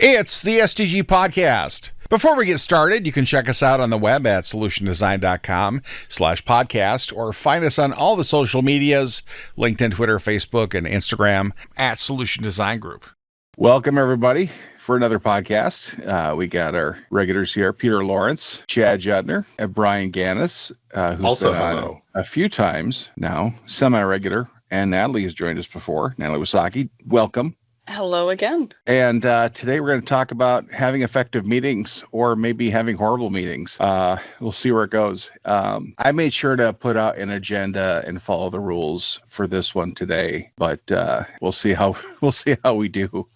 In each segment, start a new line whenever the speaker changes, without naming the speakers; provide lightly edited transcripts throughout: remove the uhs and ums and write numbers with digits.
It's the SDG Podcast. Before we get started, you can check us out on the web at solutiondesign.com/podcast or find us on all the social medias, LinkedIn, Twitter, Facebook, and Instagram at Solution Design Group. Welcome, everybody, for another podcast. We got our regulars here, Peter Lawrence, Chad Judner, and Brian Gannis, who's
also
been on a few times now, semi-regular, and Natalie has joined us before. Natalie Wasaki, welcome.
Hello again.
And today we're going to talk about having effective meetings or maybe having horrible meetings. We'll see where it goes. I made sure to put out an agenda and follow the rules for this one today, but we'll see how we do.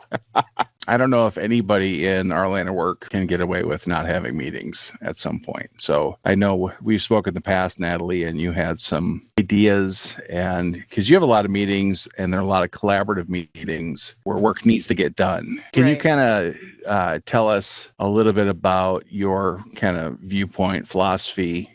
I don't know if anybody in our line of work can get away with not having meetings at some point. So I know we've spoken in the past, Natalie, and you had some ideas, and because you have a lot of meetings and there are a lot of collaborative meetings where work needs to get done. Can you kind of tell us a little bit about your kind of viewpoint, philosophy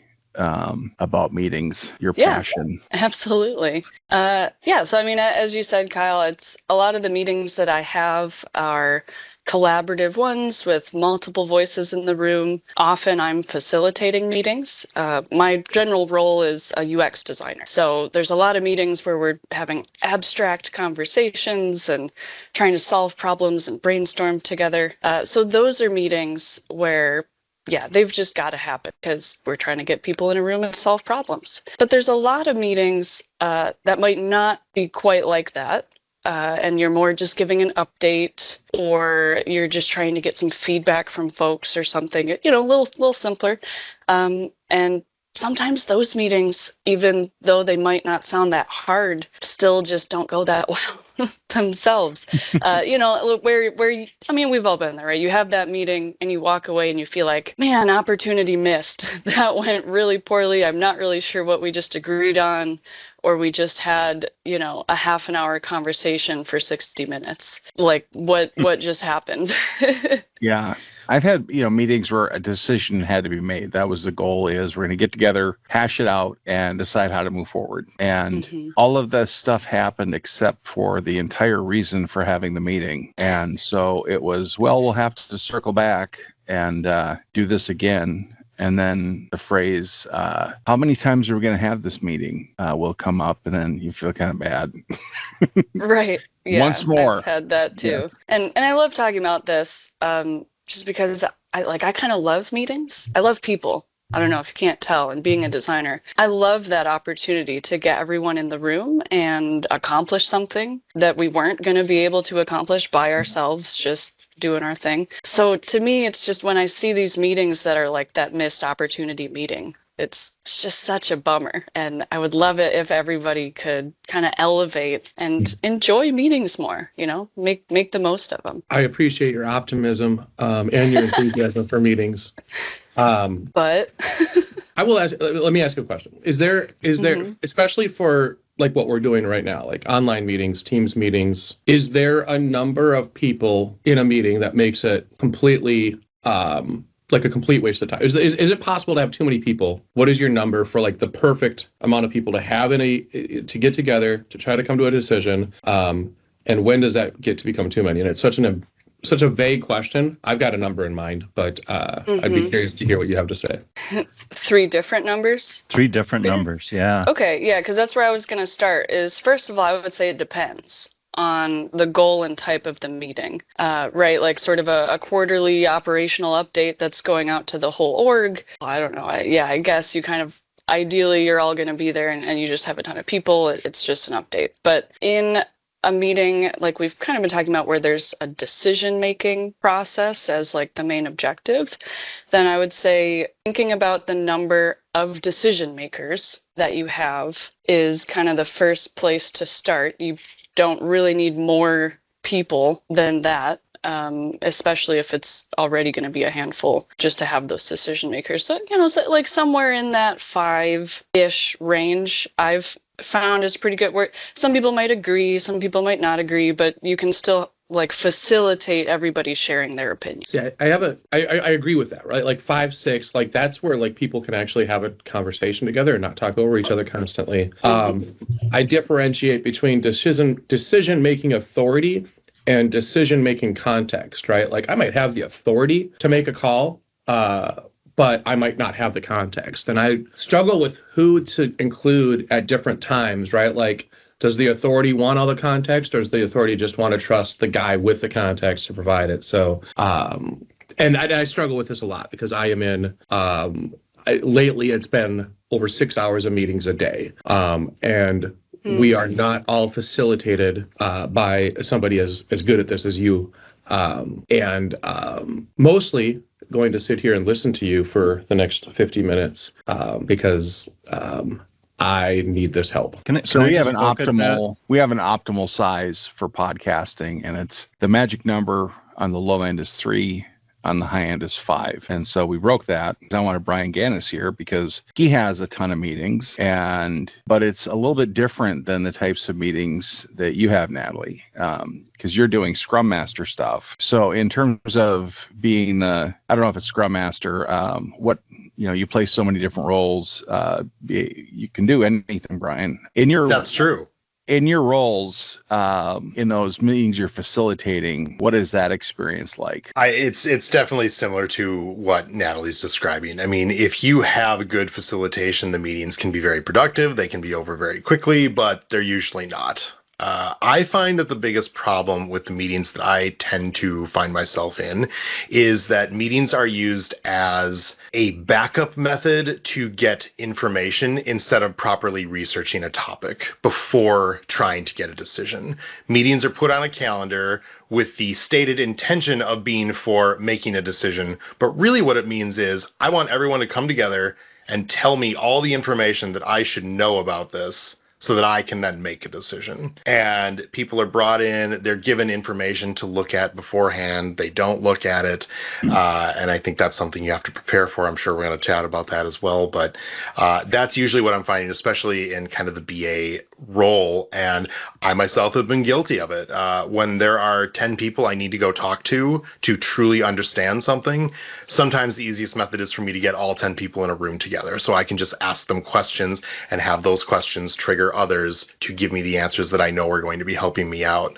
about meetings, your passion?
Absolutely. So I mean, as you said, Kyle, it's a lot of the meetings that I have are collaborative ones with multiple voices in the room. Often I'm facilitating meetings. My general role is a UX designer. So there's a lot of meetings where we're having abstract conversations and trying to solve problems and brainstorm together. So those are meetings where they've just got to happen because we're trying to get people in a room and solve problems. But there's a lot of meetings that might not be quite like that. And you're more just giving an update, or you're just trying to get some feedback from folks or something, a little simpler. And sometimes those meetings, even though they might not sound that hard, still just don't go that well themselves. We've all been there, right? You have that meeting and you walk away and you feel like, man, opportunity missed. That went really poorly. I'm not really sure what we just agreed on, or we just had, a half an hour conversation for 60 minutes. Like what just happened?
Yeah. I've had, meetings where a decision had to be made. That was the goal, is we're going to get together, hash it out, and decide how to move forward. And all of that stuff happened except for the entire reason for having the meeting. And so it was, we'll have to circle back and do this again. And then the phrase, how many times are we going to have this meeting, will come up, and then you feel kind of bad.
Right. Yeah,
Once more.
I've had that too.
Yes.
And I love talking about this just because I kind of love meetings. I love people. I don't know if you can't tell, and being a designer, I love that opportunity to get everyone in the room and accomplish something that we weren't going to be able to accomplish by ourselves, just doing our thing. So to me, it's just when I see these meetings that are like that missed opportunity meeting, it's just such a bummer. And I would love it if everybody could kind of elevate and enjoy meetings more, make the most of them.
I appreciate your optimism and your enthusiasm for meetings.
But
I will ask, let me ask you a question. Is there, especially for like what we're doing right now, like online meetings, Teams meetings, is there a number of people in a meeting that makes it completely, like a complete waste of time? Is it possible to have too many people? What is your number for like the perfect amount of people to have to get together to try to come to a decision? And when does that get to become too many? And it's such a vague question. I've got a number in mind, but I'd be curious to hear what you have to say.
3 different numbers?
3 different numbers, yeah.
Okay, yeah, because that's where I was going to start. Is first of all, I would say it depends on the goal and type of the meeting, right? Like sort of a quarterly operational update that's going out to the whole org. I don't know. I guess you kind of, ideally, you're all going to be there and you just have a ton of people. It's just an update. But in a meeting, like we've kind of been talking about, where there's a decision-making process as like the main objective, then I would say thinking about the number of decision makers that you have is kind of the first place to start. You don't really need more people than that, especially if it's already going to be a handful, just to have those decision makers. So, so like somewhere in that 5-ish range, I've found is pretty good. Where some people might agree, some people might not agree, but you can still like facilitate everybody sharing their opinions.
Yeah, I agree with that, right? Like 5, 6, like that's where like people can actually have a conversation together and not talk over each other constantly. I differentiate between decision-making authority and decision-making context, right? Like I might have the authority to make a call, but I might not have the context. And I struggle with who to include at different times, right? Like, does the authority want all the context, or does the authority just want to trust the guy with the context to provide it? So, and I struggle with this a lot because I am in, lately it's been over 6 hours of meetings a day. And we are not all facilitated by somebody as good at this as you. Mostly going to sit here and listen to you for the next 50 minutes because I need this help.
So we have an optimal size for podcasting, and it's the magic number on the low end is 3. On the high end is 5. And so we broke that. I wanted Brian Gannis here because he has a ton of meetings, but it's a little bit different than the types of meetings that you have, Natalie, because you're doing Scrum Master stuff. So in terms of being I don't know if it's Scrum Master, you play so many different roles. You can do anything, Brian.
That's true.
In your roles, in those meetings you're facilitating, what is that experience like?
It's definitely similar to what Natalie's describing. I mean, if you have good facilitation, the meetings can be very productive. They can be over very quickly, but they're usually not. I find that the biggest problem with the meetings that I tend to find myself in is that meetings are used as a backup method to get information instead of properly researching a topic before trying to get a decision. Meetings are put on a calendar with the stated intention of being for making a decision, but really what it means is I want everyone to come together and tell me all the information that I should know about this, so that I can then make a decision. And people are brought in, they're given information to look at beforehand. They don't look at it. And I think that's something you have to prepare for. I'm sure we're going to chat about that as well. But that's usually what I'm finding, especially in kind of the BA role. And I myself have been guilty of it. When there are 10 people I need to go talk to truly understand something, sometimes the easiest method is for me to get all 10 people in a room together so I can just ask them questions and have those questions trigger others to give me the answers that I know are going to be helping me out.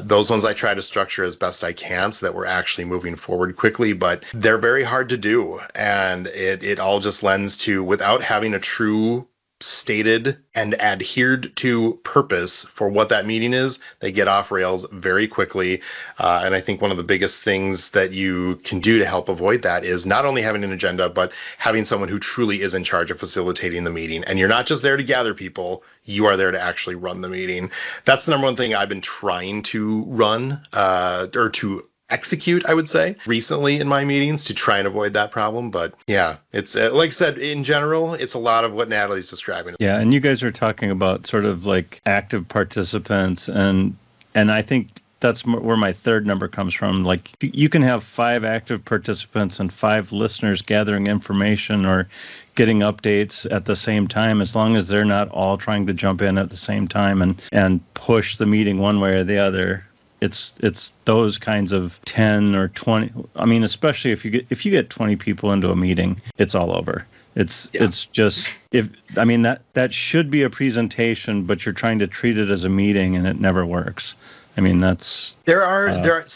Those ones I try to structure as best I can so that we're actually moving forward quickly, but they're very hard to do. And it all just lends to, without having a true stated and adhered to purpose for what that meeting is, they get off rails very quickly. And I think one of the biggest things that you can do to help avoid that is not only having an agenda, but having someone who truly is in charge of facilitating the meeting. And you're not just there to gather people, you are there to actually run the meeting. That's the number one thing I've been trying to run, or to execute, I would say, recently in my meetings to try and avoid that problem. But yeah, it's like I said, in general, it's a lot of what Natalie's describing.
Yeah, and you guys are talking about sort of like active participants, and I think that's where my third number comes from. Like, you can have 5 active participants and 5 listeners gathering information or getting updates at the same time, as long as they're not all trying to jump in at the same time and push the meeting one way or the other. It's those kinds of 10 or 20. I mean, especially if you get 20 people into a meeting, it's all over. It's just that should be a presentation, but you're trying to treat it as a meeting and it never works. I mean, there are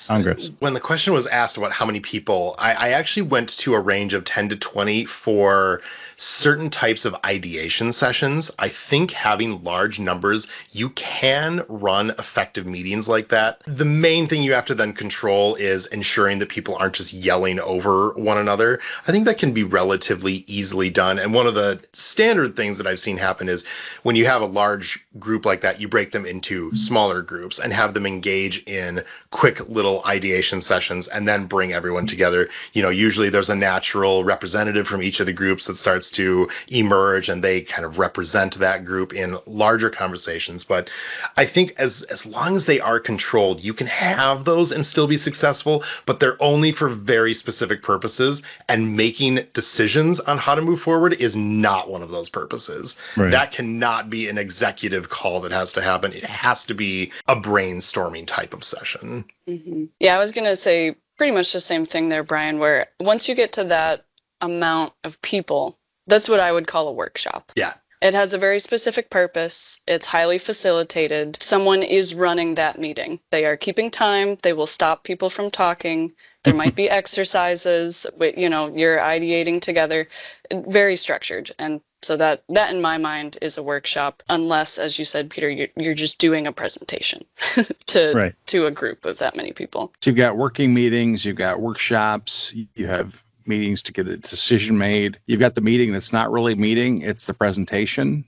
Congress.
When the question was asked about how many people, I actually went to a range of 10 to 20 for certain types of ideation sessions. I think having large numbers, you can run effective meetings like that. The main thing you have to then control is ensuring that people aren't just yelling over one another. I think that can be relatively easily done. And one of the standard things that I've seen happen is when you have a large group like that, you break them into smaller groups and have them engage in quick little ideation sessions and then bring everyone together. You know, usually there's a natural representative from each of the groups that starts to emerge and they kind of represent that group in larger conversations. But I think as long as they are controlled, you can have those and still be successful, but they're only for very specific purposes, and making decisions on how to move forward is not one of those purposes. Right. That cannot be an executive call that has to happen. It has to be a brainstorming type of session.
Mm-hmm. Yeah, I was going to say pretty much the same thing there, Brian, where once you get to that amount of people, that's what I would call a workshop.
Yeah.
It has a very specific purpose. It's highly facilitated. Someone is running that meeting. They are keeping time. They will stop people from talking. There might be exercises, you're ideating together. Very structured. And so that in my mind is a workshop, unless, as you said, Peter, you're just doing a presentation to a group of that many people.
So you've got working meetings, you've got workshops, you have meetings to get a decision made. You've got the meeting that's not really a meeting, it's the presentation.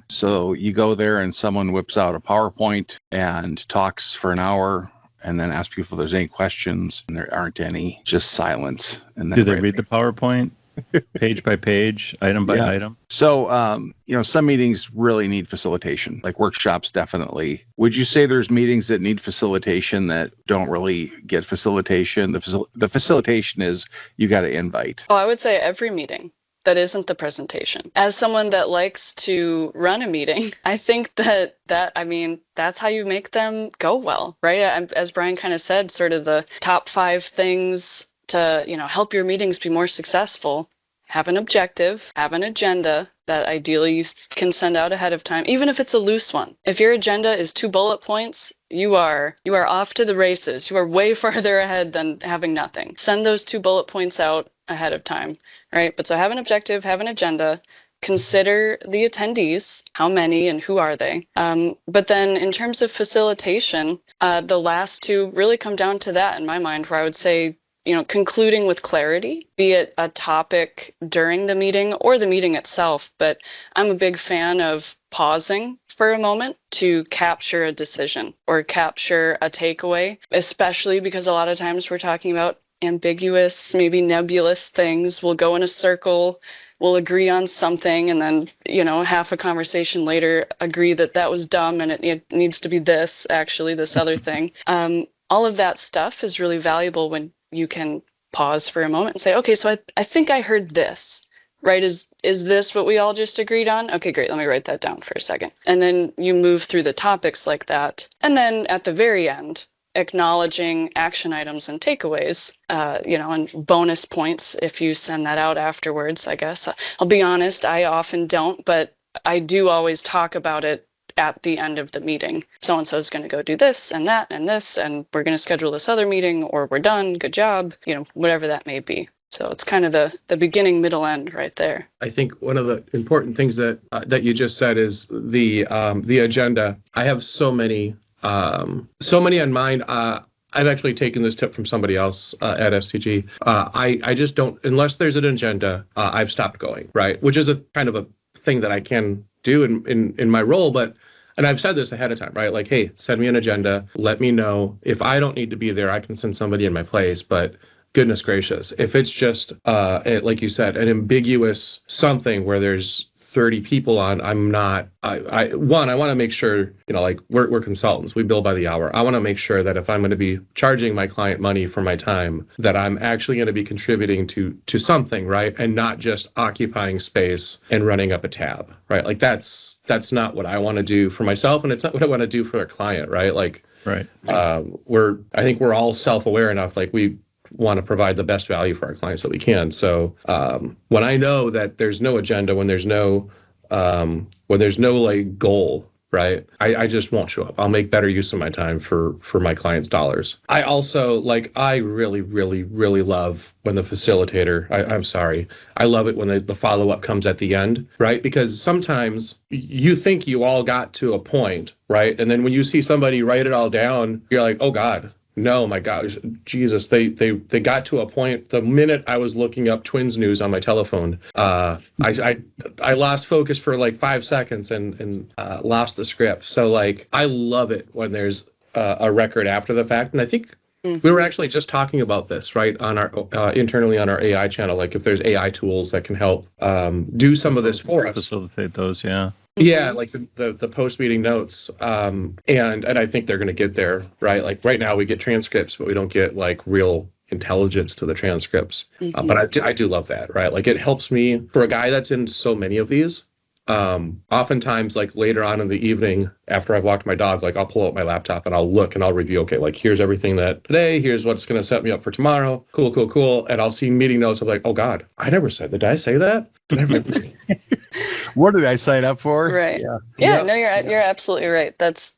So you go there and someone whips out a PowerPoint and talks for an hour and then asks people if there's any questions, and there aren't any, just silence. And then
do they read the PowerPoint page by page, item by item?
So, some meetings really need facilitation, like workshops, definitely. Would you say there's meetings that need facilitation that don't really get facilitation? The facilitation is you got to invite.
Oh, I would say every meeting that isn't the presentation. As someone that likes to run a meeting, I think that's how you make them go well, right? As Brian kind of said, sort of the top 5 things to, help your meetings be more successful. Have an objective, have an agenda that ideally you can send out ahead of time, even if it's a loose one. If your agenda is 2 bullet points, you are off to the races. You are way farther ahead than having nothing. Send those 2 bullet points out ahead of time, right? But so have an objective, have an agenda, consider the attendees, how many and who are they. But then in terms of facilitation, the last 2 really come down to that in my mind, where I would say, concluding with clarity, be it a topic during the meeting or the meeting itself. But I'm a big fan of pausing for a moment to capture a decision or capture a takeaway, especially because a lot of times we're talking about ambiguous, maybe nebulous things. We'll go in a circle, we'll agree on something, and then, half a conversation later, agree that was dumb and it needs to be this other thing. All of that stuff is really valuable when you can pause for a moment and say, okay, so I think I heard this, right? Is this what we all just agreed on? Okay, great. Let me write that down for a second. And then you move through the topics like that. And then at the very end, acknowledging action items and takeaways, and bonus points if you send that out afterwards, I guess. I'll be honest, I often don't, but I do always talk about it at the end of the meeting. So-and-so is going to go do this and that and this, and we're going to schedule this other meeting, or we're done, good job, whatever that may be. So it's kind of the beginning, middle, end right there.
I think one of the important things that you just said is the agenda. I have so many on mind. I've actually taken this tip from somebody else at STG. I just don't, unless there's an agenda, I've stopped going, right? Which is a kind of a thing that I can do in my role, and I've said this ahead of time, right? Like, hey, send me an agenda. Let me know. If I don't need to be there, I can send somebody in my place. But goodness gracious, if it's just, like you said, an ambiguous something where there's 30 people on, I'm not, I want to make sure, we're consultants, we bill by the hour. I want to make sure that if I'm going to be charging my client money for my time, that I'm actually going to be contributing to something, right? And not just occupying space and running up a tab, right? Like that's not what I want to do for myself, and it's not what I want to do for a client, right? Like,
right.
I think we're all self-aware enough, like we want to provide the best value for our clients that we can. So when I know that there's no agenda, when there's no like goal, right, I just won't show up. I'll make better use of my time for my clients' dollars. I also I really, really, really love when the facilitator, I love it when the follow-up comes at the end, right? Because sometimes you think you all got to a point, right? And then when you see somebody write it all down, you're like, oh God, no, my gosh, Jesus, they got to a point the minute I was looking up Twins news on my telephone. I lost focus for like 5 seconds and lost the script. So I love it when there's a record after the fact. And I think we were actually just talking about this, right, on our internally on our AI channel. Like if there's AI tools that can help do some of this for us.
Facilitate those, yeah.
Yeah, like the post-meeting notes. And I think they're going to get there, right? Like right now we get transcripts, but we don't get like real intelligence to the transcripts. But I do love that, right? Like it helps me, for a guy that's in so many of these, oftentimes like later on in the evening after I've walked my dog, like I'll pull out my laptop and I'll look and I'll review, okay, like here's everything that today, here's what's going to set me up for tomorrow. Cool. And I'll see meeting notes of like, oh God, I never said that. Did I say that?
What did I sign up for?
Right. Yeah, no, you're absolutely right. That's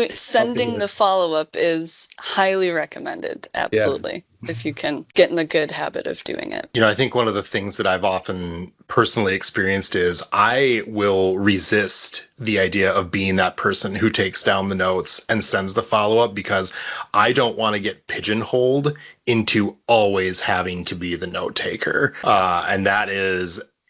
sending the follow-up is highly recommended. Absolutely. If you can get in the good habit of doing it.
I think one of the things that I've often personally experienced is I will resist the idea of being that person who takes down the notes and sends the follow-up because I don't want to get pigeonholed into always having to be the note taker. And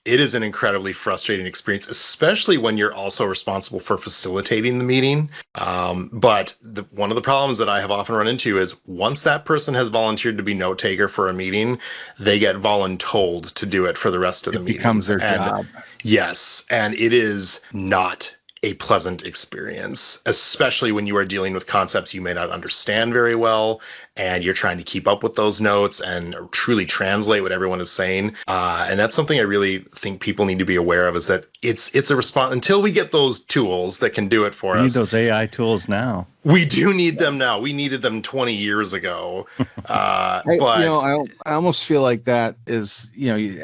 it is an incredibly frustrating experience, especially when you're also responsible for facilitating the meeting. But one of the problems that I have often run into is once that person has volunteered to be note taker for a meeting, they get voluntold to do it for the rest of the meeting. It becomes
their job.
Yes, and it is not a pleasant experience, especially when you are dealing with concepts you may not understand very well, and you're trying to keep up with those notes and truly translate what everyone is saying. And that's something I really think people need to be aware of, is that it's a response until we get those tools that can do it for us.
We need those AI tools now.
We do need them now. We needed them 20 years ago.
I almost feel like that is,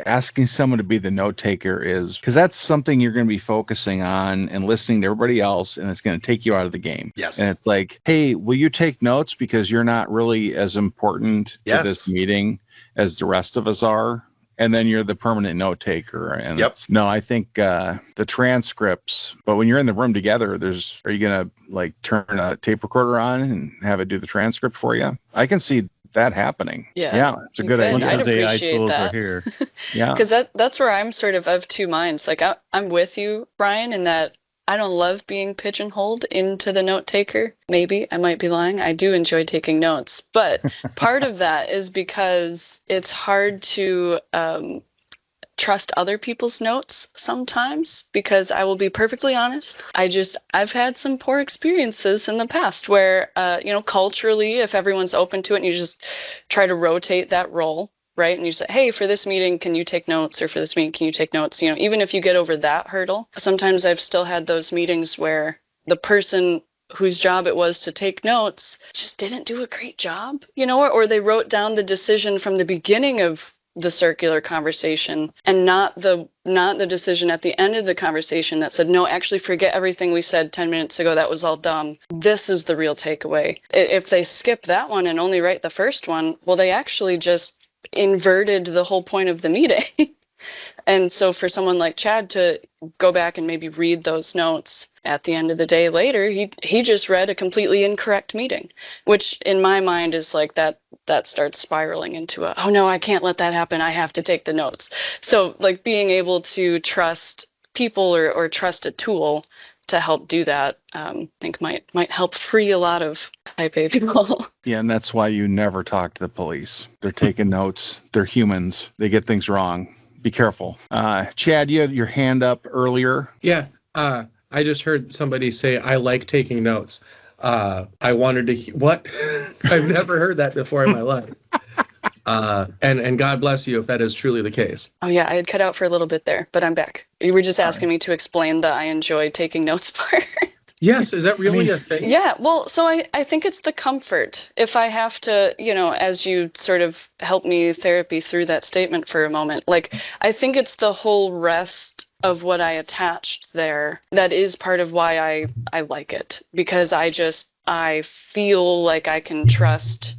asking someone to be the note taker is because that's something you're going to be focusing on and listening to everybody else, and it's going to take you out of the game.
Yes.
And it's like, hey, will you take notes because you're not really as important to this meeting as the rest of us are? And then you're the permanent note taker. And I think the transcripts, but when you're in the room together, are you going to turn a tape recorder on and have it do the transcript for you? I can see that happening.
Yeah,
it's a good idea.
I'd appreciate
AI tools
that.
Are here.
Yeah.
Because that's where I'm sort of two minds. Like I'm with you, Brian, in that I don't love being pigeonholed into the note taker. Maybe I might be lying. I do enjoy taking notes, but part of that is because it's hard to trust other people's notes sometimes, because I will be perfectly honest. I've had some poor experiences in the past where, culturally, if everyone's open to it and you just try to rotate that role, right? And you say, hey, for this meeting, can you take notes? Or for this meeting, can you take notes? Even if you get over that hurdle, sometimes I've still had those meetings where the person whose job it was to take notes just didn't do a great job, or they wrote down the decision from the beginning of the circular conversation and not the decision at the end of the conversation that said, no, actually forget everything we said 10 minutes ago. That was all dumb. This is the real takeaway. If they skip that one and only write the first one, well, they actually just inverted the whole point of the meeting. And so for someone like Chad to go back and maybe read those notes at the end of the day later, he just read a completely incorrect meeting, which in my mind is like that starts spiraling into oh no, I can't let that happen. I have to take the notes. So like being able to trust people or trust a tool to help do that, I think might help free a lot of type A people.
Yeah, and that's why you never talk to the police. They're taking notes. They're humans. They get things wrong. Be careful. Chad, you had your hand up earlier.
Yeah, I just heard somebody say, I like taking notes. I wanted to, what? I've never heard that before in my life. And God bless you if that is truly the case.
Oh yeah, I had cut out for a little bit there, but I'm back. You were just asking me to explain the I enjoy taking notes part.
Yes, is that really a thing?
Yeah, well, so I think it's the comfort. If I have to, as you sort of help me therapy through that statement for a moment, I think it's the whole rest of what I attached there that is part of why I like it, because I feel like I can trust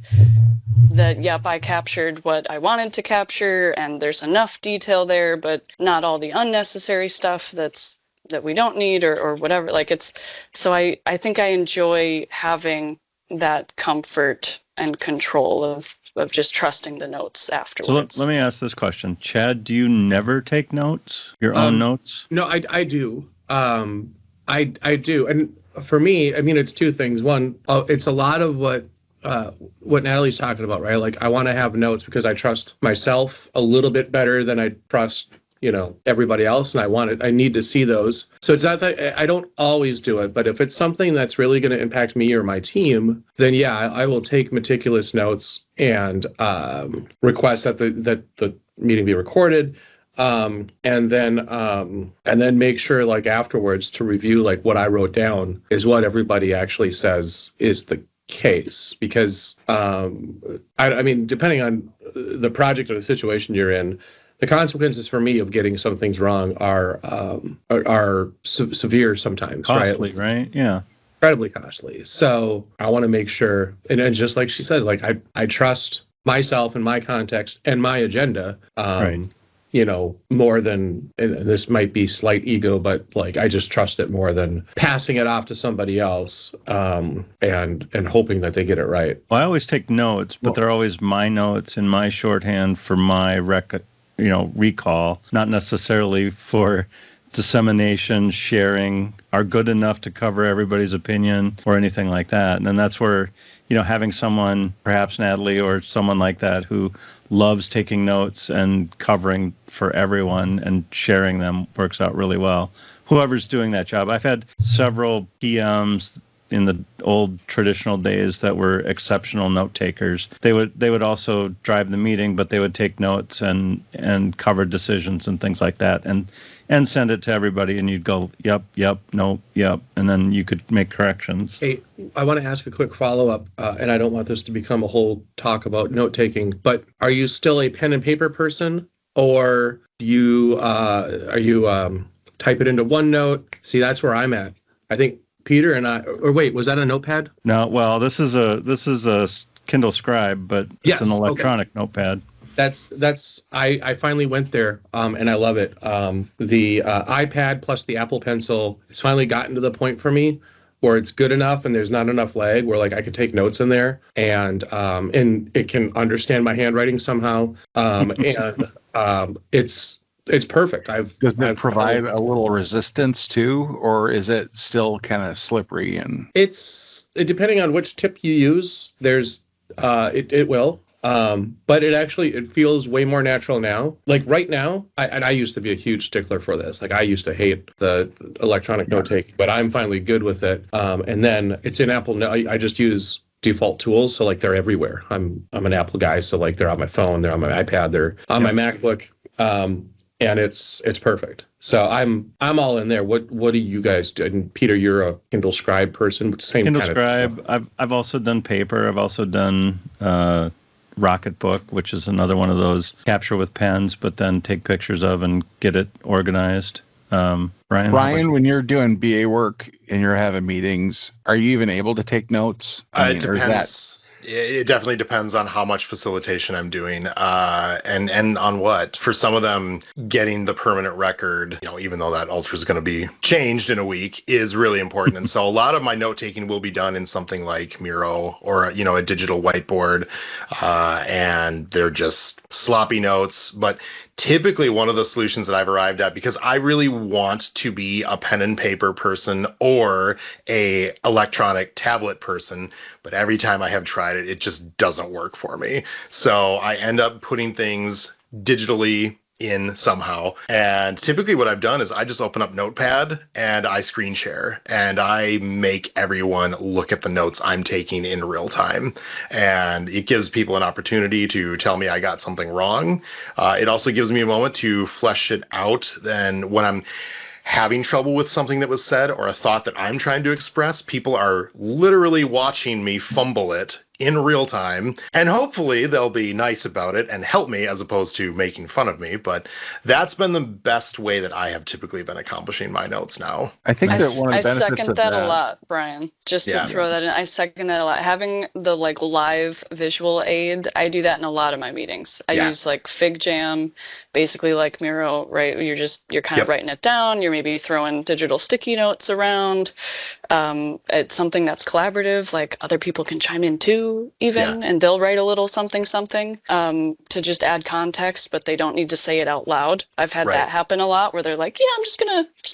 that, yep, I captured what I wanted to capture and there's enough detail there, but not all the unnecessary stuff that we don't need or whatever. So I think I enjoy having that comfort and control of just trusting the notes afterwards.
So let me ask this question. Chad, do you never take notes? Your own notes?
No, I do. I do. And for me, it's two things. One, it's a lot of what Natalie's talking about, right? I want to have notes because I trust myself a little bit better than I trust everybody else, and I need to see those. So it's not that I don't always do it, but if it's something that's really going to impact me or my team, then yeah, I will take meticulous notes and request that the meeting be recorded, and then make sure afterwards to review what I wrote down is what everybody actually says is the case, because depending on the project or the situation you're in, the consequences for me of getting some things wrong are severe sometimes,
Costly, right? Yeah.
Incredibly costly. So I want to make sure, and just like she said, like I trust myself and my context and my agenda.
Right.
More than, and this might be slight ego, but like I just trust it more than passing it off to somebody else, and hoping that they get it right.
Well, I always take notes, but they're always my notes in my shorthand for my recall, not necessarily for dissemination, sharing, are good enough to cover everybody's opinion or anything like that. And then that's where, having someone, perhaps Natalie or someone like that, who loves taking notes and covering for everyone and sharing them works out really well. Whoever's doing that job. I've had several PMs in the old traditional days that were exceptional note takers. They would also drive the meeting, but they would take notes and cover decisions and things like that, and send it to everybody, and you'd go, yep, no, yep, and then you could make corrections.
Hey, I want to ask a quick follow-up, and I don't want this to become a whole talk about note-taking, but are you still a pen and paper person, or do you type it into OneNote? See, that's where I'm at. I think Peter and I, or wait, was that a notepad?
No, well, this is a Kindle Scribe, but it's an electronic notepad. I finally went there, and I love it. The iPad plus the Apple Pencil has finally gotten to the point for me where it's good enough and there's not enough lag where like I could take notes in there, and it can understand my handwriting somehow. It's perfect.
Does it provide a little resistance too, or is it still kind of slippery? And
it's depending on which tip you use. It will. But it feels way more natural now. Like right now, I used to be a huge stickler for this. Like I used to hate the electronic note taking, but I'm finally good with it. And then it's in Apple now. I just use default tools, so like they're everywhere. I'm an Apple guy, so like they're on my phone, they're on my iPad, they're on my MacBook, and it's perfect. So I'm all in there. What do you guys do? And Peter, you're a Kindle Scribe person, same
Kindle
kind
Scribe.
of.
I've also done paper. I've also done Rocketbook, which is another one of those capture with pens, but then take pictures of and get it organized. Brian,
when you're doing BA work and you're having meetings, are you even able to take notes?
It depends. It definitely depends on how much facilitation I'm doing, and on what. For some of them, getting the permanent record, even though that altar is going to be changed in a week, is really important. And so a lot of my note taking will be done in something like Miro or a digital whiteboard, and they're just sloppy notes. But typically one of the solutions that I've arrived at, because I really want to be a pen and paper person or a electronic tablet person, but every time I have tried it, it just doesn't work for me. So I end up putting things digitally in somehow. And typically what I've done is I just open up Notepad and I screen share and I make everyone look at the notes I'm taking in real time. And it gives people an opportunity to tell me I got something wrong. It also gives me a moment to flesh it out. Then when I'm having trouble with something that was said or a thought that I'm trying to express, people are literally watching me fumble it in real time, and hopefully they'll be nice about it and help me as opposed to making fun of me. But that's been the best way that I have typically been accomplishing my notes now.
I think that one of the benefits
second
of
that a lot, Brian. Just to throw that in, I second that a lot. Having the live visual aid, I do that in a lot of my meetings. I use FigJam, basically like Miro, right? You're kind of writing it down. You're maybe throwing digital sticky notes around. It's something that's collaborative, like other people can chime in too, and they'll write a little something to just add context, but they don't need to say it out loud. I've had that happen a lot where they're like, I'm just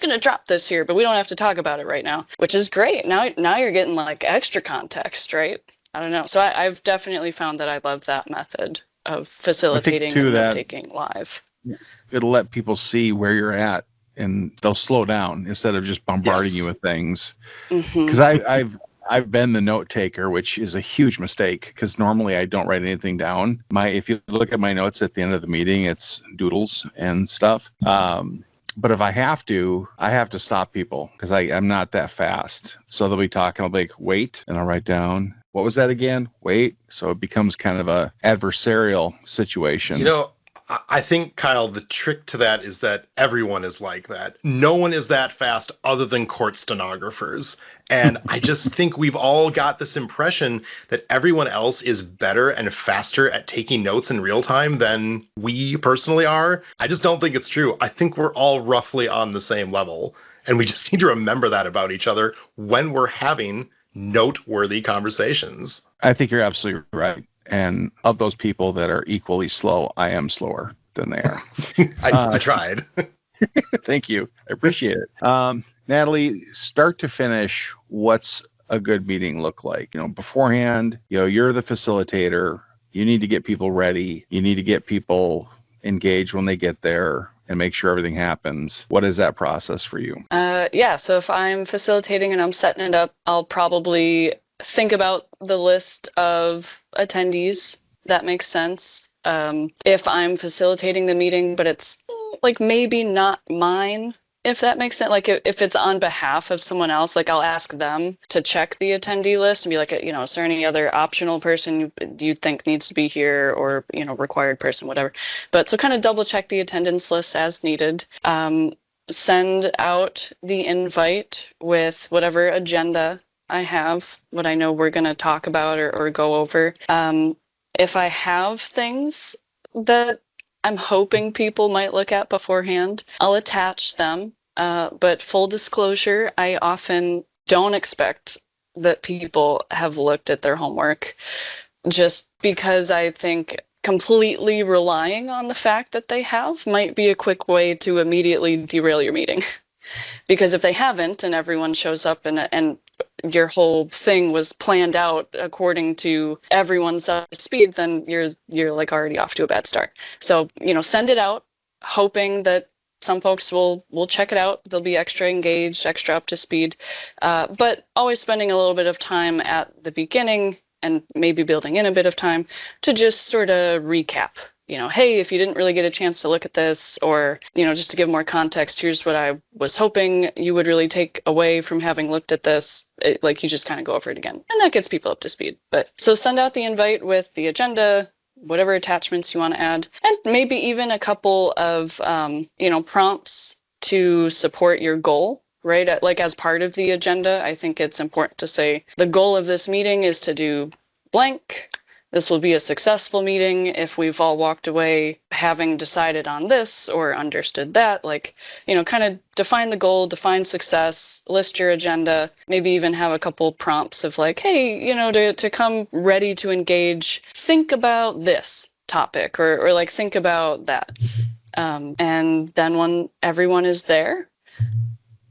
gonna drop this here, but we don't have to talk about it right now, which is great. Now you're getting like extra context, right? I don't know. So I've definitely found that I love that method of facilitating and note-taking live.
It'll let people see where you're at, and they'll slow down instead of just bombarding you with things. Because I've been the note taker, which is a huge mistake because normally I don't write anything down. If you look at my notes at the end of the meeting, it's doodles and stuff. But if I have to stop people because I'm not that fast. So they'll be talking, I'll be like, wait, and I'll write down, what was that again? Wait. So it becomes kind of a adversarial situation.
I think, Kyle, the trick to that is that everyone is like that. No one is that fast other than court stenographers. And I just think we've all got this impression that everyone else is better and faster at taking notes in real time than we personally are. I just don't think it's true. I think we're all roughly on the same level. And we just need to remember that about each other when we're having noteworthy conversations.
I think you're absolutely right. And of those people that are equally slow, I am slower than they are.
I tried.
Thank you. I appreciate it. Natalie, start to finish, what's a good meeting look like? Beforehand, you're the facilitator. You need to get people ready. You need to get people engaged when they get there and make sure everything happens. What is that process for you?
So if I'm facilitating and I'm setting it up, I'll probably think about the list of attendees. That makes sense. If I'm facilitating the meeting, but it's like maybe not mine, if that makes sense. Like if it's on behalf of someone else, like I'll ask them to check the attendee list and be like, is there any other optional person you think needs to be here, or, required person, whatever. But so kind of double check the attendance list as needed. Send out the invite with whatever agenda I have, what I know we're going to talk about or go over. If I have things that I'm hoping people might look at beforehand, I'll attach them. But full disclosure, I often don't expect that people have looked at their homework, just because I think completely relying on the fact that they have might be a quick way to immediately derail your meeting. Because if they haven't and everyone shows up and your whole thing was planned out according to everyone's speed, then you're like already off to a bad start. So, send it out, hoping that some folks will check it out. They'll be extra engaged, extra up to speed, but always spending a little bit of time at the beginning and maybe building in a bit of time to just sort of recap. Hey, if you didn't really get a chance to look at this, or, just to give more context, here's what I was hoping you would really take away from having looked at this. Like you just kind of go over it again, and that gets people up to speed. But so send out the invite with the agenda, whatever attachments you want to add, and maybe even a couple of, prompts to support your goal. Right? Like as part of the agenda, I think it's important to say the goal of this meeting is to do blank. This will be a successful meeting if we've all walked away having decided on this or understood that. Like, kind of define the goal, define success, list your agenda, maybe even have a couple prompts of like, hey, to come ready to engage, think about this topic or like think about that. And then when everyone is there,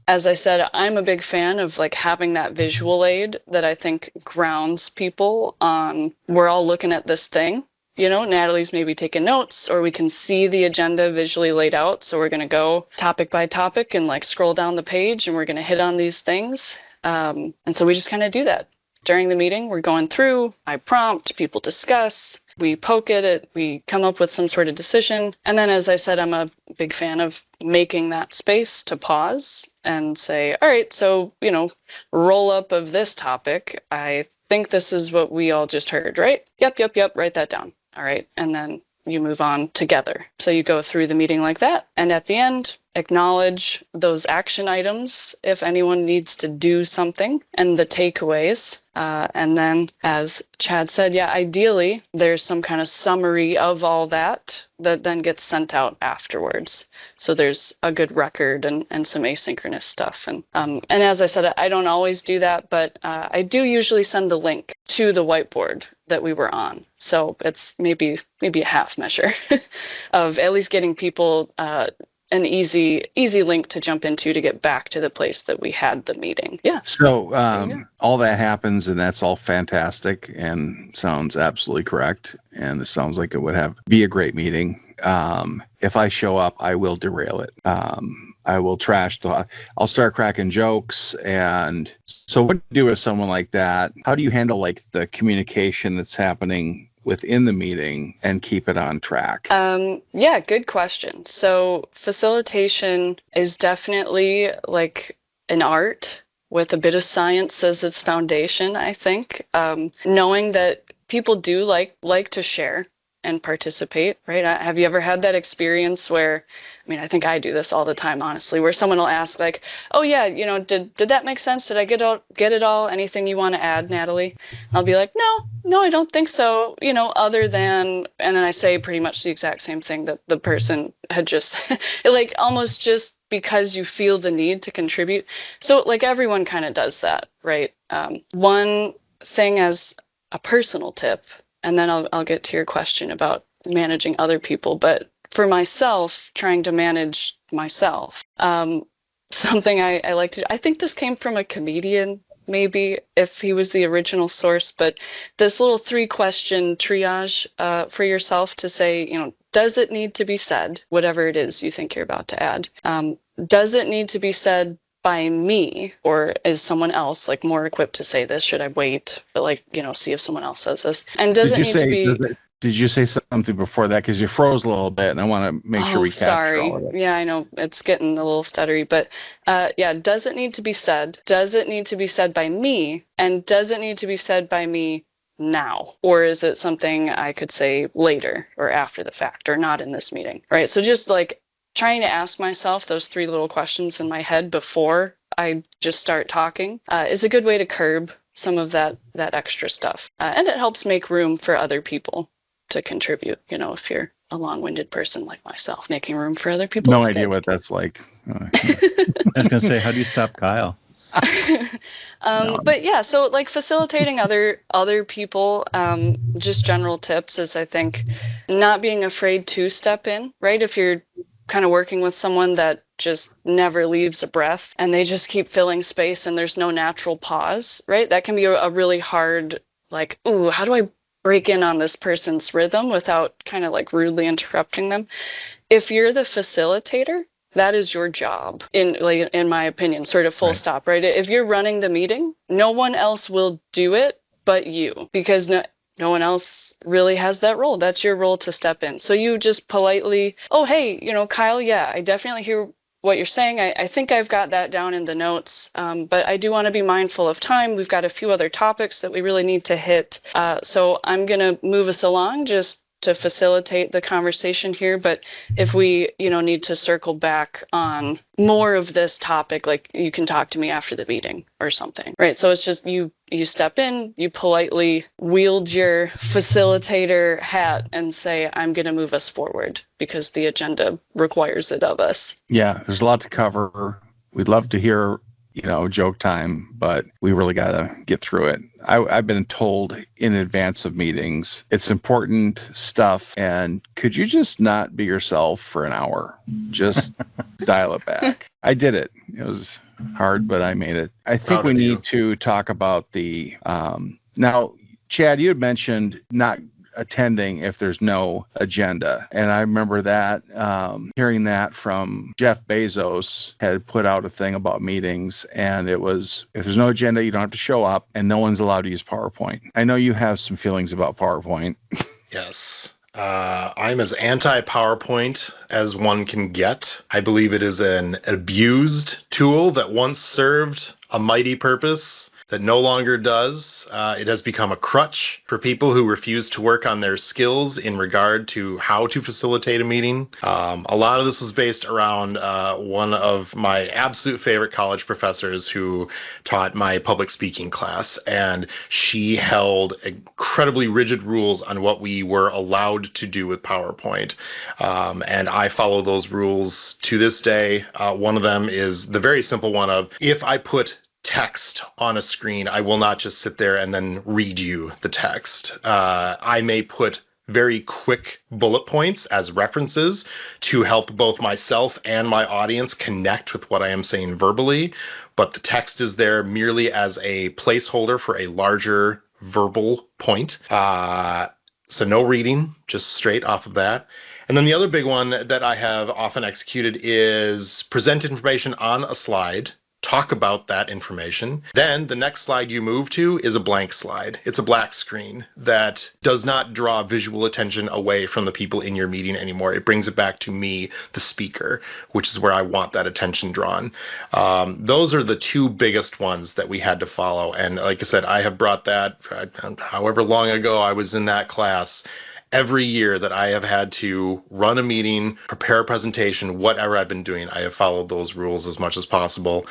as I said, I'm a big fan of like having that visual aid that I think grounds people on, we're all looking at this thing. Natalie's maybe taking notes, or we can see the agenda visually laid out. So we're going to go topic by topic and like scroll down the page, and we're going to hit on these things. And so we just kind of do that. During the meeting, we're going through, I prompt, people discuss, we poke at it, we come up with some sort of decision. And then, as I said, I'm a big fan of making that space to pause and say, all right, so, roll up of this topic. I think this is what we all just heard, right? Yep, write that down. All right. And then you move on together. So you go through the meeting like that. And at the end, acknowledge those action items if anyone needs to do something and the takeaways. And then, as Chad said, ideally, there's some kind of summary of all that then gets sent out afterwards. So there's a good record and some asynchronous stuff. And as I said, I don't always do that, but I do usually send the link to the whiteboard that we were on. So it's maybe a half measure of at least getting people an easy link to jump into to get back to the place that we had the meeting. Yeah.
So all that happens, and that's all fantastic and sounds absolutely correct. And it sounds like it would be a great meeting. If I show up, I will derail it. I will I'll start cracking jokes. And so what do you do with someone like that? How do you handle like the communication that's happening within the meeting and keep it on track?
Good question. So facilitation is definitely like an art with a bit of science as its foundation, I think. Knowing that people do like to share and participate, right? Have you ever had that experience where, I mean, I think I do this all the time, honestly, where someone will ask like, oh yeah, did that make sense? Did I get it all? Anything you want to add, Natalie? I'll be like, no, I don't think so, other than, and then I say pretty much the exact same thing that the person had just, like almost just because you feel the need to contribute. So like everyone kind of does that, right? One thing as a personal tip, and then I'll get to your question about managing other people, but for myself, trying to manage myself, something I like to do, I think this came from a comedian, maybe if he was the original source, but this little 3-question triage for yourself to say, does it need to be said, whatever it is you think you're about to add? Does it need to be said by me, or is someone else like more equipped to say this? Should I wait, but see if someone else says this? And does it need to be...
Did you say something before that? Because you froze a little bit, and I want to make sure we capture all of it.
Yeah, I know it's getting a little stuttery, but does it need to be said? Does it need to be said by me? And does it need to be said by me now? Or is it something I could say later or after the fact or not in this meeting, right? So just like trying to ask myself those 3 little questions in my head before I just start talking is a good way to curb some of that extra stuff. And it helps make room for other people to contribute, if you're a long-winded person like myself, making room for other people.
No idea what that's like.
I was going to say, how do you stop Kyle?
But yeah, so like facilitating other people, just general tips is, I think, not being afraid to step in, right? If you're kind of working with someone that just never leaves a breath and they just keep filling space and there's no natural pause, right? That can be a really hard, like, ooh, how do I break in on this person's rhythm without kind of like rudely interrupting them? If you're the facilitator, that is your job, in my opinion, sort of full stop, right? If you're running the meeting, no one else will do it but you, because no one else really has that role. That's your role to step in. So you just politely, oh, hey, Kyle, yeah, I definitely hear what you're saying. I think I've got that down in the notes, but I do want to be mindful of time. We've got a few other topics that we really need to hit. So I'm going to move us along just to facilitate the conversation here. But if we, need to circle back on more of this topic, like you can talk to me after the meeting or something, right? So it's just you step in, you politely wield your facilitator hat and say, I'm going to move us forward because the agenda requires it of us.
Yeah, there's a lot to cover. We'd love to hear, joke time, but we really got to get through it. I've been told in advance of meetings, it's important stuff. And could you just not be yourself for an hour? Just dial it back. I did it. It was hard, but I made it. I think we need to talk about the, now, Chad, you had mentioned not attending if there's no agenda. And I remember that, hearing that from Jeff Bezos had put out a thing about meetings, and it was, if there's no agenda, you don't have to show up, and no one's allowed to use PowerPoint. I know you have some feelings about PowerPoint.
Yes. I'm as anti-PowerPoint as one can get. I believe it is an abused tool that once served a mighty purpose that no longer does. It has become a crutch for people who refuse to work on their skills in regard to how to facilitate a meeting. A lot of this was based around one of my absolute favorite college professors who taught my public speaking class, and she held incredibly rigid rules on what we were allowed to do with PowerPoint. And I follow those rules to this day. One of them is the very simple one of, if I put text on a screen, I will not just sit there and then read you the text. I may put very quick bullet points as references to help both myself and my audience connect with what I am saying verbally, but the text is there merely as a placeholder for a larger verbal point. So no reading, just straight off of that. And then the other big one that I have often executed is present information on a slide, talk about that information. Then the next slide you move to is a blank slide. It's a black screen that does not draw visual attention away from the people in your meeting anymore. It brings it back to me, the speaker, which is where I want that attention drawn. Those are the two biggest ones that we had to follow. And like I said, I have brought that however long ago I was in that class. every year that I have had to run a meeting, prepare a presentation, whatever I've been doing, I have followed those rules as much as possible.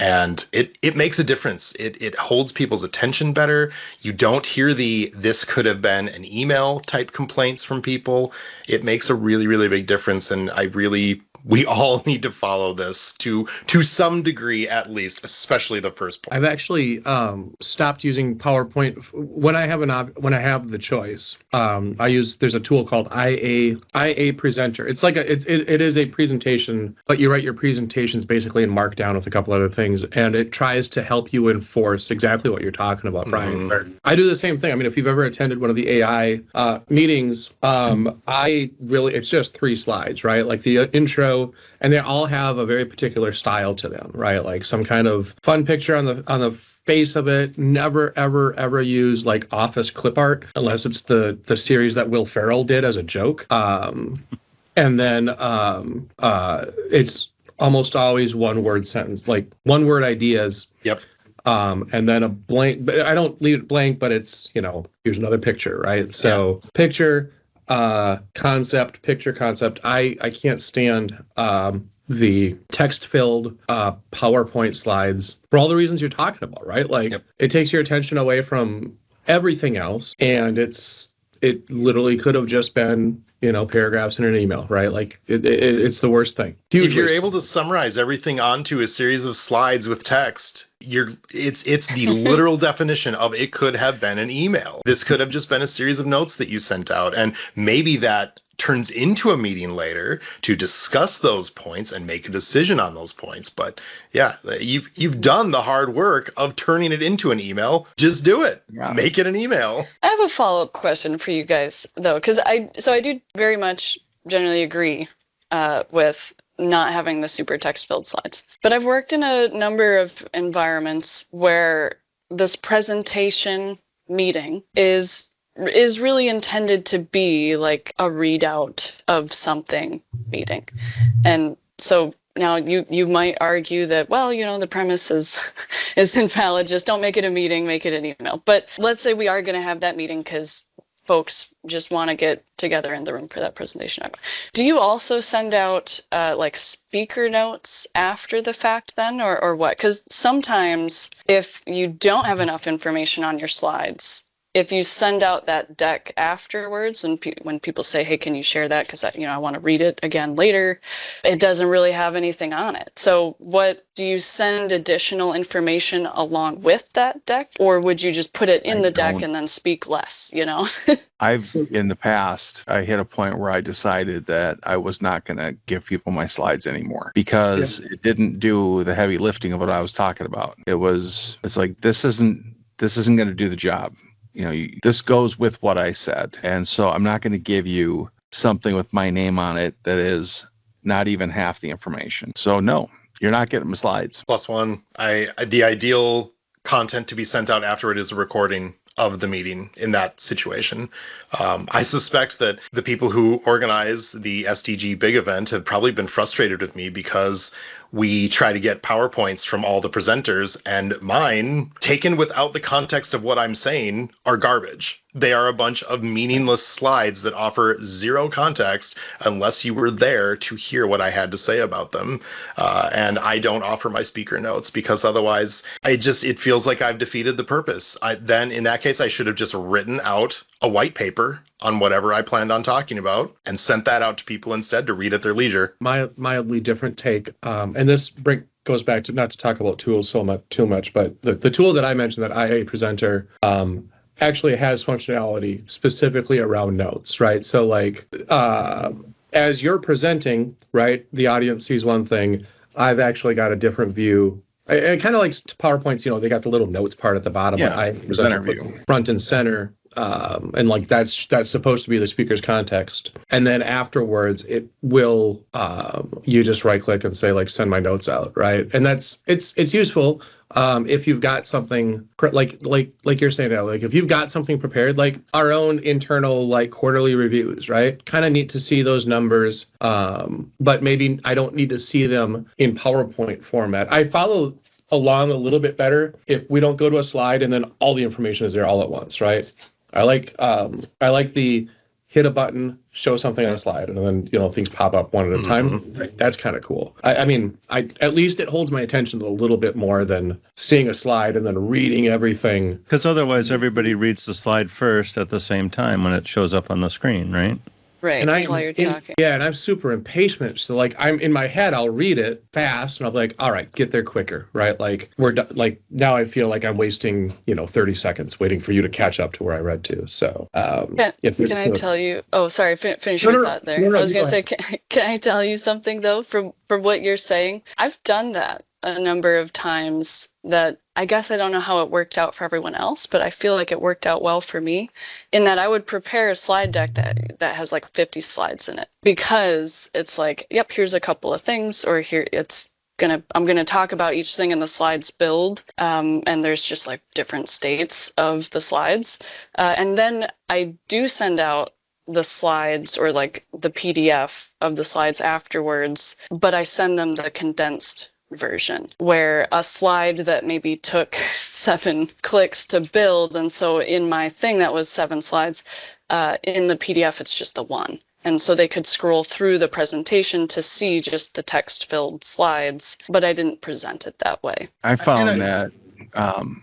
And it makes a difference. It holds people's attention better. You don't hear this could have been an email type complaints from people. It makes a really, really big difference. And we all need to follow this to some degree, at least, especially the first point.
I've actually stopped using PowerPoint when I have the choice. There's a tool called IA Presenter. It's like it is a presentation, but you write your presentations basically in Markdown with a couple other things, and it tries to help you enforce exactly what you're talking about, Brian. Mm-hmm. I do the same thing. I mean, if you've ever attended one of the AI meetings, it's just 3 slides, right? Like the intro. And they all have a very particular style to them, right? Like some kind of fun picture on the face of it. Never, ever, ever use like office clip art unless it's the series that Will Ferrell did as a joke. And then it's almost always one word sentence, like one word ideas.
Yep.
And then a blank, but I don't leave it blank, but it's, here's another picture, right? So picture. Picture concept. I can't stand the text-filled PowerPoint slides for all the reasons you're talking about, right? Like It takes your attention away from everything else, and it literally could have just been paragraphs in an email, right? Like it's the worst thing.
If you're able to summarize everything onto a series of slides with text, it's the literal definition of it could have been an email. This could have just been a series of notes that you sent out, and maybe that turns into a meeting later to discuss those points and make a decision on those points. But yeah, you've done the hard work of turning it into an email. Just do it. Yeah. Make it an email.
I have a follow-up question for you guys, though, because I do very much generally agree with not having the super text-filled slides. But I've worked in a number of environments where this presentation meeting is really intended to be like a readout of something meeting. And so now you might argue that, well, the premise is invalid. Just don't make it a meeting, make it an email. But let's say we are going to have that meeting because folks just want to get together in the room for that presentation. Do you also send out like speaker notes after the fact then, or what? Because sometimes if you don't have enough information on your slides, if you send out that deck afterwards, when people say, hey, can you share that? Because I want to read it again later, it doesn't really have anything on it. So do you send additional information along with that deck? Or would you just put it in the deck and then speak less,
I've, in the past, I hit a point where I decided that I was not going to give people my slides anymore because it didn't do the heavy lifting of what I was talking about. It's like, this isn't going to do the job. This goes with what I said. And so I'm not going to give you something with my name on it that is not even half the information. So no, you're not getting my slides.
+1, the ideal content to be sent out afterward is a recording of the meeting in that situation. I suspect that the people who organize the SDG big event have probably been frustrated with me because we try to get PowerPoints from all the presenters, and mine, taken without the context of what I'm saying, are garbage. They are a bunch of meaningless slides that offer zero context unless you were there to hear what I had to say about them. And I don't offer my speaker notes because otherwise it feels like I've defeated the purpose. Then in that case, I should have just written out a white paper on whatever I planned on talking about and sent that out to people instead to read at their leisure.
Mildly different take. And this goes back to, not to talk about tools too much, but the tool that I mentioned, that IA Presenter, actually has functionality specifically around notes, right? So like, as you're presenting, right, the audience sees one thing. I've actually got a different view. I kind of like PowerPoints, they got the little notes part at the bottom.
Yeah,
I present front and center. And like that's supposed to be the speaker's context. And then afterwards it will you just right click and say like send my notes out, right? And it's useful if you've got something like you're saying now, like if you've got something prepared, like our own internal like quarterly reviews, right? Kind of neat to see those numbers, but maybe I don't need to see them in PowerPoint format. I follow along a little bit better if we don't go to a slide and then all the information is there all at once, right? I like the hit a button, show something on a slide, and then things pop up one at a time. Right? That's kind of cool. I mean, at least it holds my attention a little bit more than seeing a slide and then reading everything.
Because otherwise, everybody reads the slide first at the same time when it shows up on the screen, right?
Right, while you're talking.
Yeah, and I'm super impatient. So like I'm in my head, I'll read it fast and I'll be like, all right, get there quicker, right? Like now I feel like I'm wasting, 30 seconds waiting for you to catch up to where I read to. So
can I tell you? Oh, sorry, finish your thought there. I was going to say, can I tell you something though from what you're saying? I've done that a number of times that I guess I don't know how it worked out for everyone else, but I feel like it worked out well for me in that I would prepare a slide deck that has like 50 slides in it, because it's like, yep, here's a couple of things, or here I'm going to talk about each thing in the slides build. And there's just like different states of the slides. And then I do send out the slides or like the PDF of the slides afterwards, but I send them the condensed version, where a slide that maybe took 7 clicks to build, and so in my thing that was 7 slides, in the PDF it's just the 1, and so they could scroll through the presentation to see just the text-filled slides, but I didn't present it that way.
I found that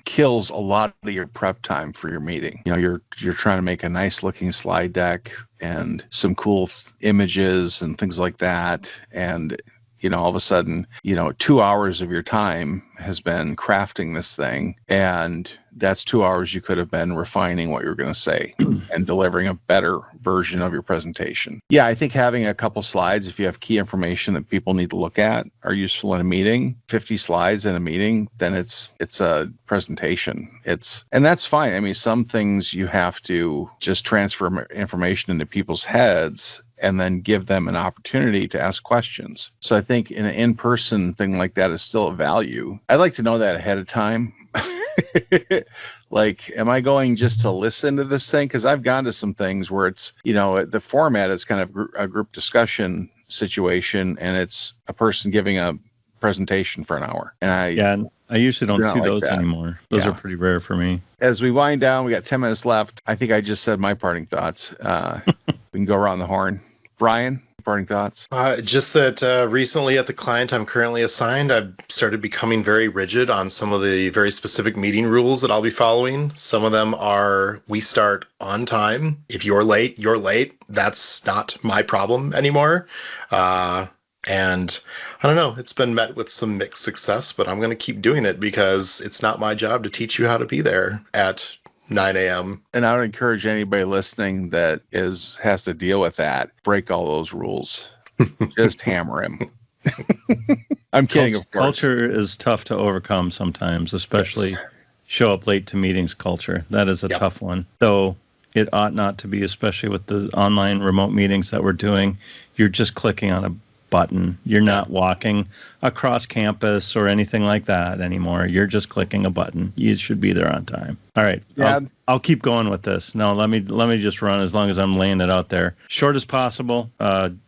kills a lot of your prep time for your meeting. You're trying to make a nice looking slide deck and some cool images and things like that, and all of a sudden, 2 hours of your time has been crafting this thing, and that's 2 hours you could have been refining what you were going to say and delivering a better version of your presentation. Yeah, I think having a couple slides, if you have key information that people need to look at, are useful in a meeting. 50 slides in a meeting, then it's a presentation. And that's fine. I mean, some things you have to just transfer information into people's heads and then give them an opportunity to ask questions. So I think an in-person thing like that is still a value. I'd like to know that ahead of time. Like, am I going just to listen to this thing? Because I've gone to some things where it's, the format is kind of a group discussion situation, and it's a person giving a presentation for an hour. And I usually don't see those anymore. Those are pretty rare for me. As we wind down, we got 10 minutes left. I think I just said my parting thoughts. We can go around the horn. Brian, parting thoughts?
Just that recently at the client I'm currently assigned, I've started becoming very rigid on some of the very specific meeting rules that I'll be following. Some of them are, we start on time. If you're late, you're late. That's not my problem anymore. And I don't know, it's been met with some mixed success, but I'm going to keep doing it because it's not my job to teach you how to be there at 9 a.m.
And I would encourage anybody listening that has to deal with that, break all those rules. Just hammer him. I'm kidding, of course. Culture is tough to overcome sometimes, especially show up late to meetings culture. That is a tough one. Though it ought not to be, especially with the online remote meetings that we're doing. You're just clicking on a button. You're not walking across campus or anything like that anymore. You're just clicking a button. You should be there on time. All right. Yeah. I'll keep going with this. No, let me just run as long as I'm laying it out there. Short as possible.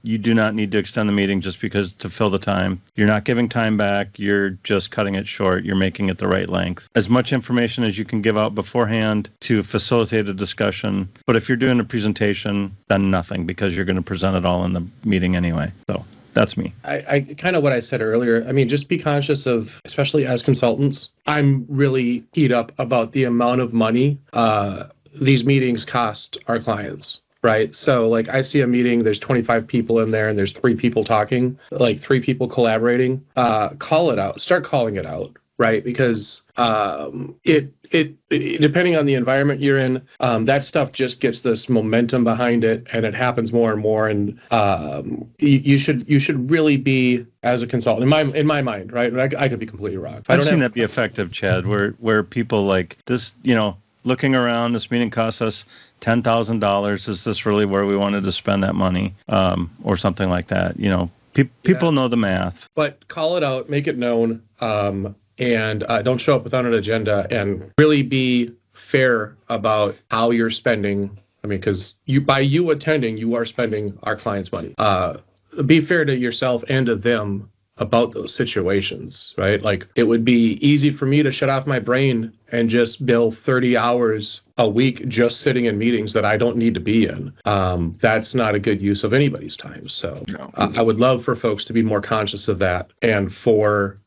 You do not need to extend the meeting just because to fill the time. You're not giving time back. You're just cutting it short. You're making it the right length. As much information as you can give out beforehand to facilitate a discussion. But if you're doing a presentation, then nothing, because you're going to present it all in the meeting anyway. So that's me. I kind of what I said earlier. I mean, just be conscious of, especially as consultants, I'm really keyed up about the amount of money these meetings cost our clients, right? So like I see a meeting, there's 25 people in there and there's 3 people talking, like 3 people collaborating. Call it out. Start calling it out, right? Because it depending on the environment you're in, that stuff just gets this momentum behind it, and it happens more and more. And you should really be, as a consultant, in my mind, right? I could be completely wrong.
I've seen that be effective, Chad, where people like this, looking around, this meeting costs us $10,000. Is this really where we wanted to spend that money, or something like that? People know the math.
But call it out, make it known. And don't show up without an agenda, and really be fair about how you're spending. I mean, because by you attending, you are spending our clients' money. Be fair to yourself and to them about those situations, right? Like it would be easy for me to shut off my brain and just bill 30 hours a week just sitting in meetings that I don't need to be in. That's not a good use of anybody's time. So I would love for folks to be more conscious of that, and for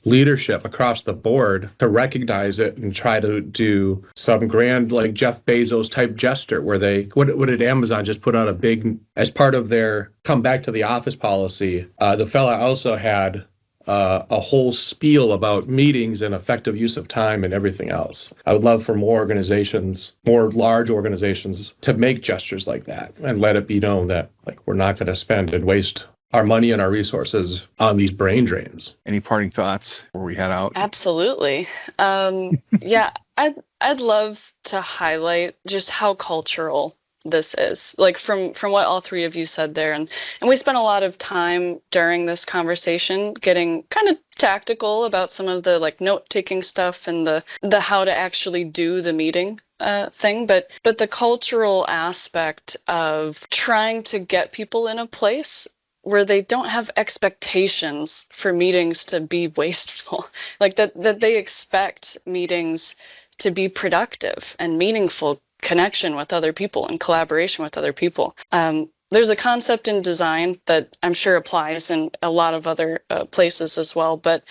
leadership across the board to recognize it and try to do some grand, like Jeff Bezos type gesture where what did Amazon just put out a big, as part of their come back to the office policy, the fella also had a whole spiel about meetings and effective use of time and everything else. I would love for more organizations, more large organizations, to make gestures like that and let it be known that like we're not going to spend and waste our money and our resources on these brain drains.
Any parting thoughts before we head out?
Absolutely. Yeah, I'd love to highlight just how cultural this is, like from what all three of you said there, and we spent a lot of time during this conversation getting kind of tactical about some of the like note-taking stuff and the how to actually do the meeting thing, but the cultural aspect of trying to get people in a place where they don't have expectations for meetings to be wasteful, like that they expect meetings to be productive and meaningful connection with other people and collaboration with other people. There's a concept in design that I'm sure applies in a lot of other places as well, but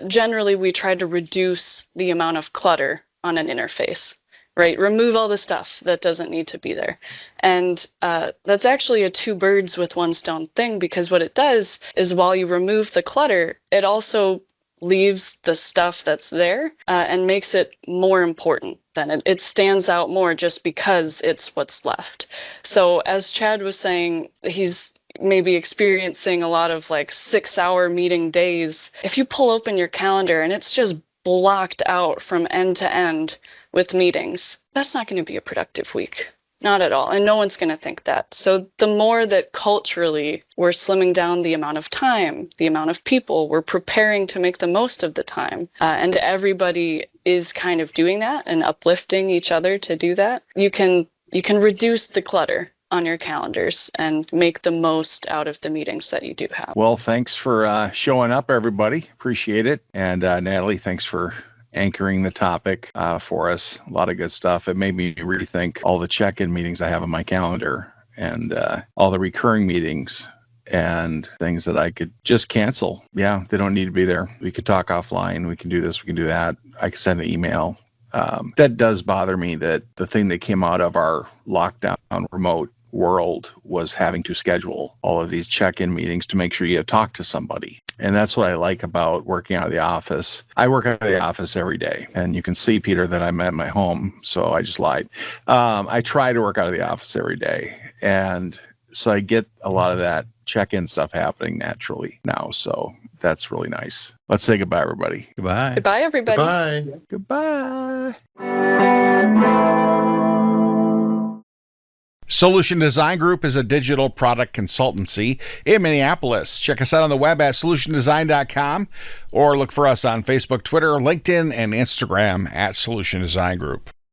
generally we try to reduce the amount of clutter on an interface. Right, remove all the stuff that doesn't need to be there. And that's actually a two birds with one stone thing, because what it does is while you remove the clutter, it also leaves the stuff that's there and makes it more important. Then it stands out more just because it's what's left. So as Chad was saying, he's maybe experiencing a lot of like 6-hour meeting days. If you pull open your calendar and it's just blocked out from end to end with meetings, that's not going to be a productive week. Not at all. And no one's going to think that. So the more that culturally we're slimming down the amount of time, the amount of people, we're preparing to make the most of the time, and everybody is kind of doing that and uplifting each other to do that, you can reduce the clutter on your calendars and make the most out of the meetings that you do have.
Well, thanks for showing up, everybody. Appreciate it. And Natalie, thanks for anchoring the topic for us. A lot of good stuff. It made me rethink all the check-in meetings I have on my calendar and all the recurring meetings and things that I could just cancel. Yeah, they don't need to be there. We could talk offline. We can do this. We can do that. I can send an email. That does bother me that the thing that came out of our lockdown remote world was having to schedule all of these check-in meetings to make sure you talk to somebody. And that's what I like about working out of the office. I work out of the office every day, and you can see, Peter, that I'm at my home, so I just lied. I try to work out of the office every day, and so I get a lot of that check-in stuff happening naturally now, so that's really nice. Let's say goodbye, everybody.
Goodbye.
Goodbye, everybody.
Bye.
Goodbye.
Solution Design Group is a digital product consultancy in Minneapolis. Check us out on the web at solutiondesign.com or look for us on Facebook, Twitter, LinkedIn, and Instagram at Solution Design Group.